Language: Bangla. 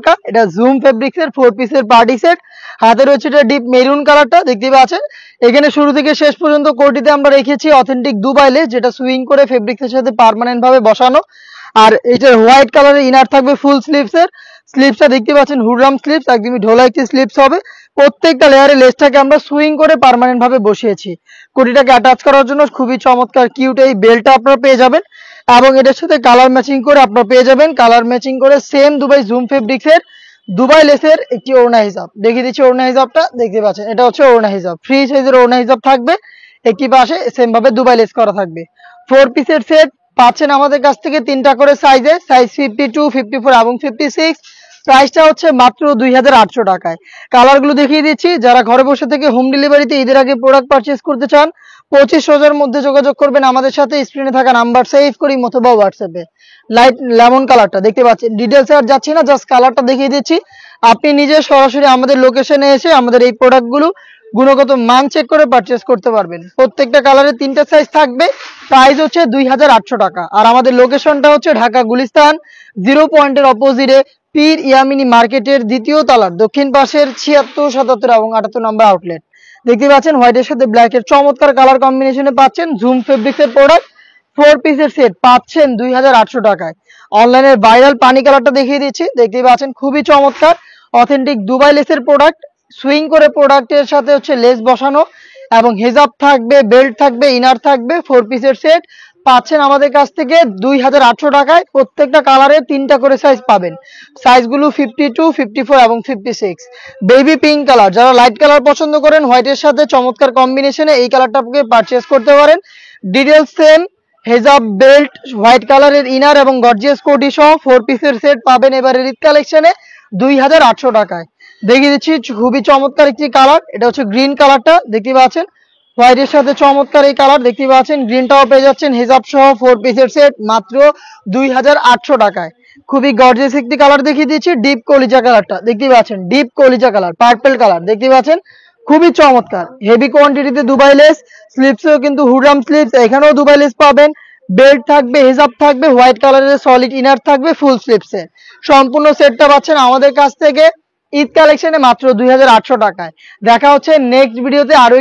টাকা। এটা জুম ফেব্রিক্সের 4 পিসের পার্টি সেট। হাতে রয়েছে এটা ডিপ মেরুন কালারটা, দেখতে পাচ্ছেন। এখানে শুরু থেকে শেষ পর্যন্ত কোটিতে আমরা রেখেছি অথেন্টিক দুবাই লেস, যেটা সুইং করে ফেব্রিক্সের সাথে পার্মানেন্ট ভাবে বসানো। আর এটার হোয়াইট কালারের ইনার থাকবে ফুল স্লিভসের। স্লিভসটা দেখতে পাচ্ছেন হুডরাম স্লিভস, একদমই ঢোলা একটি স্লিভস হবে। প্রত্যেকটা লেয়ারে লেসটাকে আমরা সুইং করে পার্মানেন্ট ভাবে বসিয়েছি। কোটিটাকে অ্যাটাচ করার জন্য খুবই চমৎকার কিউট এই বেলটা আপনারা পেয়ে যাবেন, এবং এটার সাথে কালার ম্যাচিং করে আপনারা পেয়ে যাবেন কালার ম্যাচিং করে সেম দুবাই জুম ফেব্রিক্সের দুবাই লেসের একটি ওড়না হিজাব। দেখিয়ে দিচ্ছি ওড়না হিজাবটা, দেখতে পাচ্ছেন এটা হচ্ছে ওড়না হিজাব। ফ্রি সাইজের ওড়না হিজাব থাকবে, একটি পাশে সেম ভাবে দুবাই লেস করা থাকবে। 4 পিসের সেট পাচ্ছেন আমাদের কাছ থেকে 3টা করে সাইজে, সাইজ 52, 54 এবং 56। প্রাইসটা হচ্ছে মাত্র 2800 টাকায়। কালারগুলো দেখিয়ে দিচ্ছি। যারা ঘরে বসে থেকে হোম ডেলিভারিতে ঈদের আগে প্রোডাক্ট পারচেজ করতে চান, 25 রোজার মধ্যে যোগাযোগ করবেন আমাদের সাথে। স্ক্রিনে থাকা নাম্বার সেভ করি অথবা হোয়াটসঅ্যাপে। লাইট লেমন কালারটা দেখতে পাচ্ছেন। ডিটেলসে আর যাচ্ছি না, জাস্ট কালারটা দেখিয়ে দিচ্ছি। আপনি নিজে সরাসরি আমাদের লোকেশনে এসে আমাদের এই প্রোডাক্টগুলো গুণগত মান চেক করে পারচেজ করতে পারবেন। প্রত্যেকটা কালারে 3টা সাইজ থাকবে। প্রাইস হচ্ছে 2800 টাকা। আর আমাদের লোকেশনটা হচ্ছে ঢাকা গুলিস্তান 0 পয়েন্টের অপোজিটে পীর ইয়ামিনী মার্কেটের 2য় তলার দক্ষিণ পাশের 76, 77 এবং 78 নম্বর আউটলেট। দেখতে পাচ্ছেন হোয়াইটের সাথে ব্ল্যাকের চমৎকার কালার কম্বিনেশনে পাচ্ছেন জুম ফেব্রিক্সের প্রোডাক্ট। 4 পিসের সেট পাচ্ছেন 2800 টাকায়। অনলাইনের ভাইরাল পানি কালারটা দেখিয়ে দিচ্ছি, দেখতে পাচ্ছেন খুবই চমৎকার অথেন্টিক দুবাই লেসের প্রোডাক্ট। সুইং করে প্রোডাক্টের সাথে হচ্ছে লেস বসানো, এবং হেজাব থাকবে, বেল্ট থাকবে, ইনার থাকবে। 4 পিসের সেট পাচ্ছেন আমাদের কাছ থেকে 2800 টাকায়। প্রত্যেকটা কালারে 3টা করে সাইজ পাবেন। সাইজগুলো 52, 54 এবং 56। বেবি পিঙ্ক কালার, যারা লাইট কালার পছন্দ করেন হোয়াইটের সাথে চমৎকার কম্বিনেশনে এই কালারটা আপনি পারচেজ করতে পারেন। ডিটেলস সেম, হেজাব, বেল্ট, হোয়াইট কালারের ইনার এবং গর্জিয়াস কোটি সহ 4 পিসের সেট পাবেন এবারে ঈদ কালেকশনে 2800 টাকায়। দেখিয়ে দিচ্ছি খুবই চমৎকার একটি কালার, এটা হচ্ছে গ্রিন কালারটা, দেখতে পাচ্ছেন হোয়াইটের সাথে চমৎকার এই কালার দেখতে পাচ্ছেন। গ্রিনটাও পেয়ে যাচ্ছেন হেজাব সহ 4 পিসের সেট মাত্র 2800 টাকায়। খুবই গর্জিয়াস একটি কালার দেখিয়ে দিচ্ছি। ডিপ কলিজা কালারটা দেখতে পাচ্ছেন, ডিপ কলিজা কালার, পার্পল কালার দেখতে পাচ্ছেন, খুবই চমৎকার। হেভি কোয়ান্টিটিতে দুবাই লেস, স্লিপসেও কিন্তু হুডরাম স্লিপস, এখানেও দুবাই লেস পাবেন। বেল্ট থাকবে, হেজাব থাকবে, হোয়াইট কালারের সলিড ইনার থাকবে ফুল স্লিপসে। সম্পূর্ণ সেটটা পাচ্ছেন আমাদের কাছ থেকে ঈদ কালেকশনে মাত্র 2800 টাকায়। দেখা হচ্ছে নেক্সট ভিডিওতে আরো